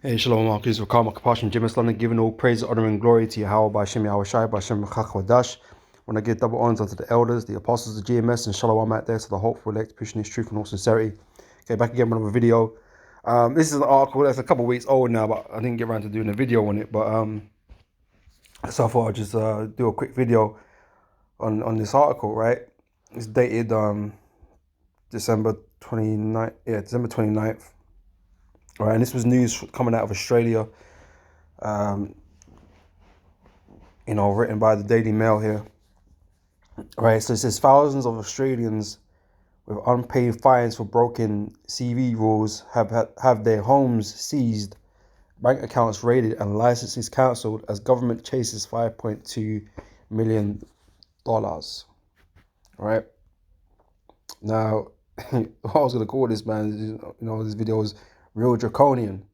Hey, Shalom, Marcus, Wakama, Kapashim, Jimis, London, giving all praise, honor, and glory to Yahweh, by Shem, Yahweh Shai, by Shem, Chachwadash. When I give double honors unto the elders, the apostles, the GMS, and Shalom out there to the hopeful elect, pushing his truth and all sincerity. Okay, back again with another video. This is an article that's a couple of weeks old now, but I didn't get around to doing a video on it. But so I thought I'd just do a quick video on this article, right? It's dated December 29th, December 29th. All right, and this was news coming out of Australia, written by the Daily Mail here. All right, so it says thousands of Australians with unpaid fines for broken CV rules have their homes seized, bank accounts raided, and licenses cancelled as government chases $5.2 million. All right. Now, what I was gonna call this, man, this video is real draconian,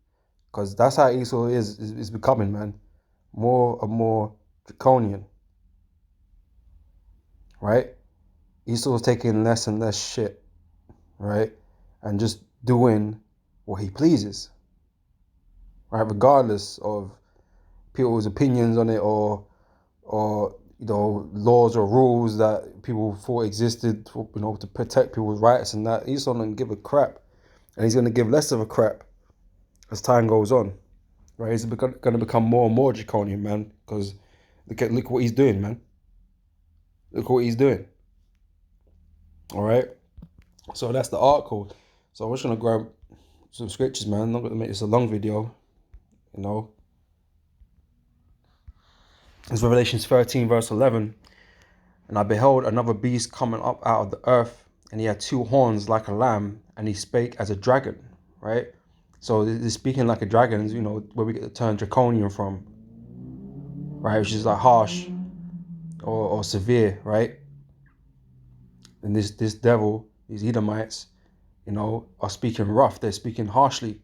because that's how Esau is becoming, man, more and more draconian, right? Esau's taking less and less shit, right, and just doing what he pleases, right, regardless of people's opinions on it or laws or rules that people thought existed, to protect people's rights and that. Esau doesn't give a crap, and he's going to give less of a crap as time goes on, right? He's going to become more and more draconian, man, because look what he's doing, man. Look what he's doing. All right, so that's the article. So I'm just going to grab some scriptures, man. I'm not going to make this a long video, It's Revelations 13 verse 11. And I beheld another beast coming up out of the earth, and he had two horns like a lamb, and he spake as a dragon, right? So this speaking like a dragon is, where we get the term draconian from, right? Which is like harsh or severe, right? And this devil, these Edomites, are speaking rough. They're speaking harshly.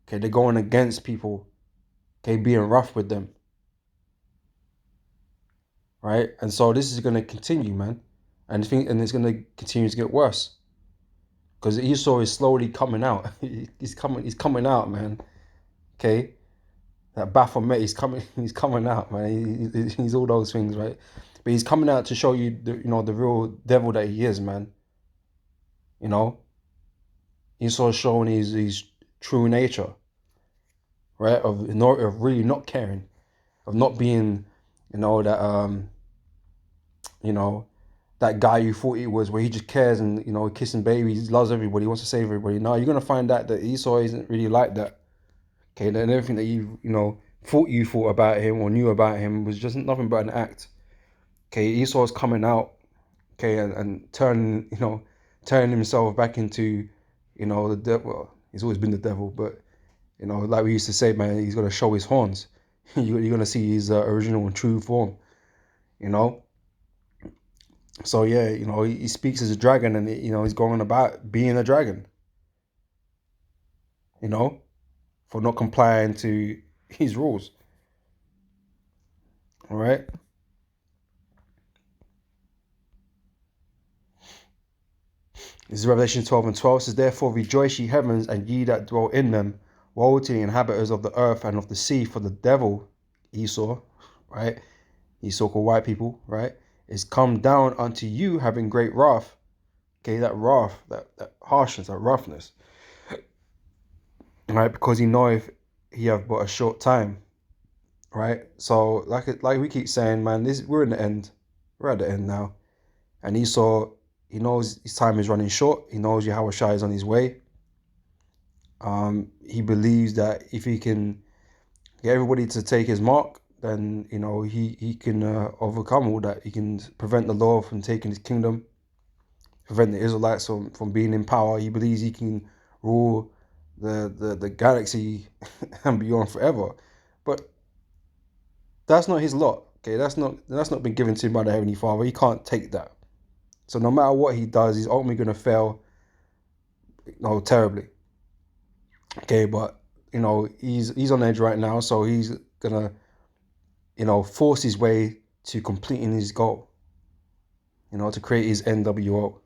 Okay, they're going against people. Okay, being rough with them. Right? And so this is going to continue, man. And it's going to continue to get worse. Because Esau is slowly coming out. He's coming out, man. Okay? That Baphomet, he's coming out, man. He's all those things, right? But he's coming out to show you the real devil that he is, man. Esau's showing his true nature, right? Of really not caring, of not being, that guy you thought he was, where he just cares and, kissing babies, loves everybody, he wants to save everybody. No, you're going to find out that Esau isn't really like that. Okay, and everything that you thought about him or knew about him was just nothing but an act. Okay, Esau is coming out, okay, and turning himself back into, the devil. Well, he's always been the devil, but, like we used to say, man, he's going to show his horns. You're going to see his original and true form, So yeah, he speaks as a dragon, and he's going about being a dragon, for not complying to his rules. All right. This is Revelation 12 and 12. It says, therefore rejoice ye heavens, and ye that dwell in them. Woe to the inhabitants of the earth and of the sea, for the devil, Esau, right? Esau called white people, right? Is come down unto you, having great wrath. Okay, that wrath, that harshness, that roughness. Right, because he knoweth he have but a short time. Right? So like we keep saying, man, we're in the end. We're at the end now. And Esau, he knows his time is running short. He knows Yahweh Shai is on his way. He believes that if he can get everybody to take his mark, then he can overcome all that. He can prevent the Lord from taking his kingdom, prevent the Israelites from being in power. He believes he can rule the galaxy and beyond forever. But that's not his lot. Okay, that's not been given to him by the Heavenly Father. He can't take that. So no matter what he does, he's ultimately going to fail, terribly. Okay, but he's on edge right now, so he's gonna force his way to completing his goal. To create his NWO,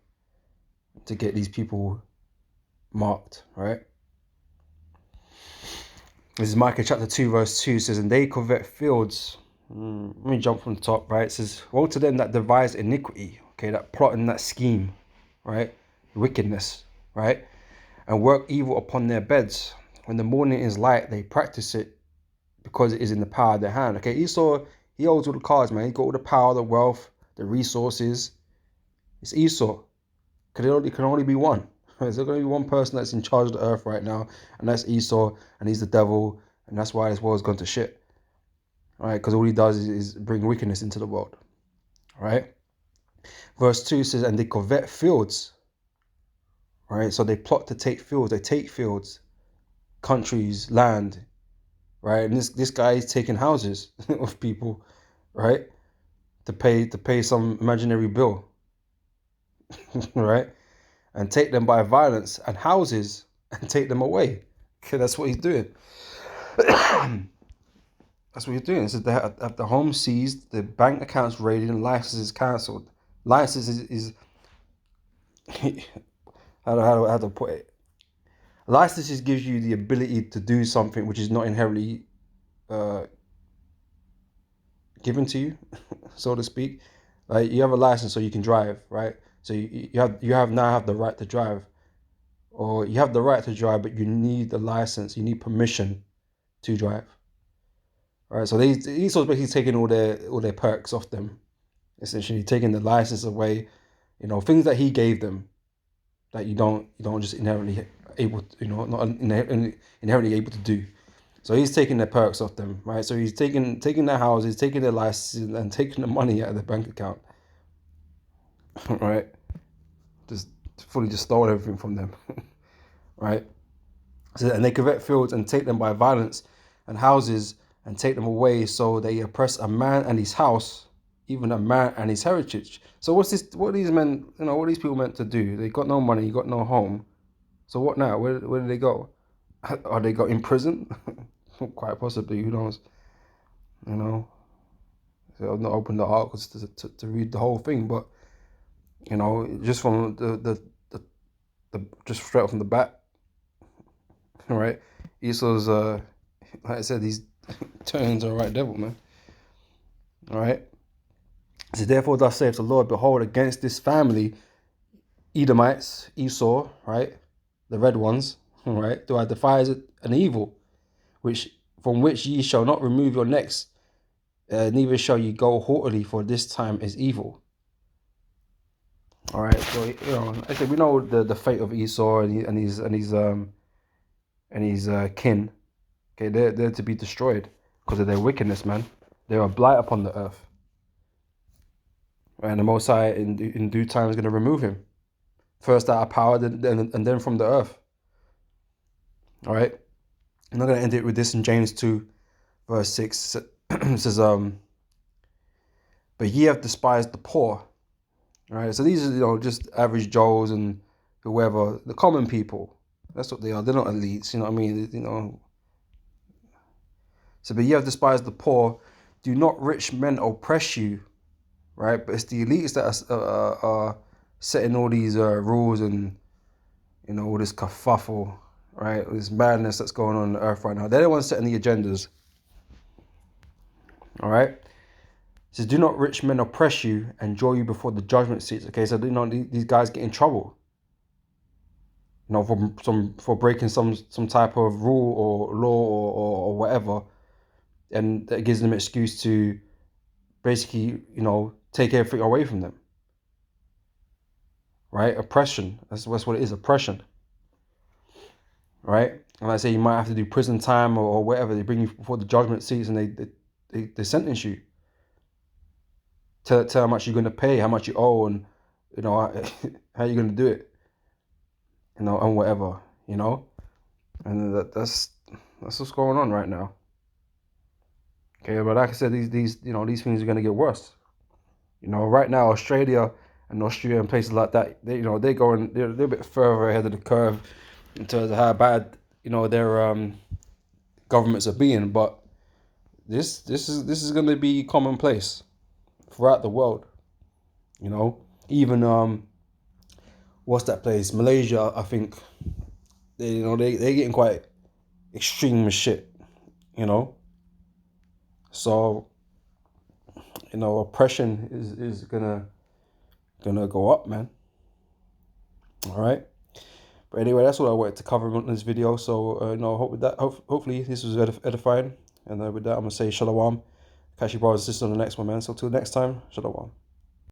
to get these people marked, right? This is Micah chapter 2, verse 2. It says, and they covet fields. Let me jump from the top, right? It says, woe to them that devise iniquity, okay, that plot and that scheme, right? Wickedness, right? And work evil upon their beds. When the morning is light, they practice it because it is in the power of their hand. Okay, Esau, he holds all the cards, man. He got all the power, the wealth, the resources. It's Esau. It can only be one. There's going to be one person that's in charge of the earth right now, and that's Esau, and he's the devil, and that's why this world's gone to shit. All right, because all he does is bring wickedness into the world. All right. Verse 2 says, and they covet fields. Right, so they plot to take fields. They take fields, countries, land. Right, and this guy is taking houses of people, right, to pay some imaginary bill. Right, and take them by violence, and houses and take them away. Okay, that's what he's doing. That's what he's doing. So they have the home seized, the bank accounts raided, and licenses cancelled. Licenses is how to put it. Licenses gives you the ability to do something which is not inherently given to you, so to speak. Like you have a license so you can drive, right? So you have now have the right to drive, or you have the right to drive, but you need the license. You need permission to drive. Right, so he's basically taking all their perks off them, essentially taking the license away, things that he gave them that you don't just inherently able to, not inherently able to do. So he's taking their perks off them, right? So he's taking their houses, taking their licenses, and taking the money out of their bank account, right? Just fully just stole everything from them, right? So, and they covet fields and take them by violence, and houses and take them away. So they oppress a man and his house, even a man and his heritage. So what's this? What are these men? What are these people meant to do? They got no money, got no home. So what now? Where do they go? Are they got in prison? Quite possibly. Who knows? So I've not opened the articles to read the whole thing, but just from the just straight off from the bat, right? Esau's like I said, he's turns a right devil, man. All right. So therefore, thus saith the Lord, behold, against this family, Edomites, Esau, right, the red ones, right, do I devise an evil, from which ye shall not remove your necks, neither shall ye go haughtily, for this time is evil. All right, so I said we know the fate of Esau and his kin. Okay, they're to be destroyed because of their wickedness, man. They're a blight upon the earth. And the Most High in due time is going to remove him. First out of power, and then from the earth. All right. I'm not going to end it with this in James 2, verse 6. It says, but ye have despised the poor. All right. So these are, just average Joes and whoever, the common people. That's what they are. They're not elites. You know what I mean? So, but ye have despised the poor. Do not rich men oppress you? Right. But it's the elites that are setting all these rules and, all this kerfuffle, right? All this madness that's going on the earth right now. They're the ones setting the agendas. All right. It says, do not rich men oppress you and draw you before the judgment seats. Okay, so these guys get in trouble. For breaking some type of rule or law or whatever, and that gives them an excuse to basically, take everything away from them. Right? Oppression. That's what it is, oppression. Right? And I say you might have to do prison time or whatever. They bring you before the judgment seats and they sentence you. Tell how much you're going to pay, how much you owe, and how you're going to do it. And whatever, and that's what's going on right now. Okay, but like I said, these things are going to get worse. Right now Australia and Austria and places like that, they're a bit further ahead of the curve in terms of how bad their governments are being. But this is going to be commonplace throughout the world. Even what's that place? Malaysia, I think. They're getting quite extreme as shit. you know. So, you know, oppression is gonna go up, man. All right. But anyway, that's all I wanted to cover in this video. So, you know, hopefully this was edifying. And with that, I'm gonna say shalom. Catch you brothers and sisters on the next one, man. So till next time, shalom.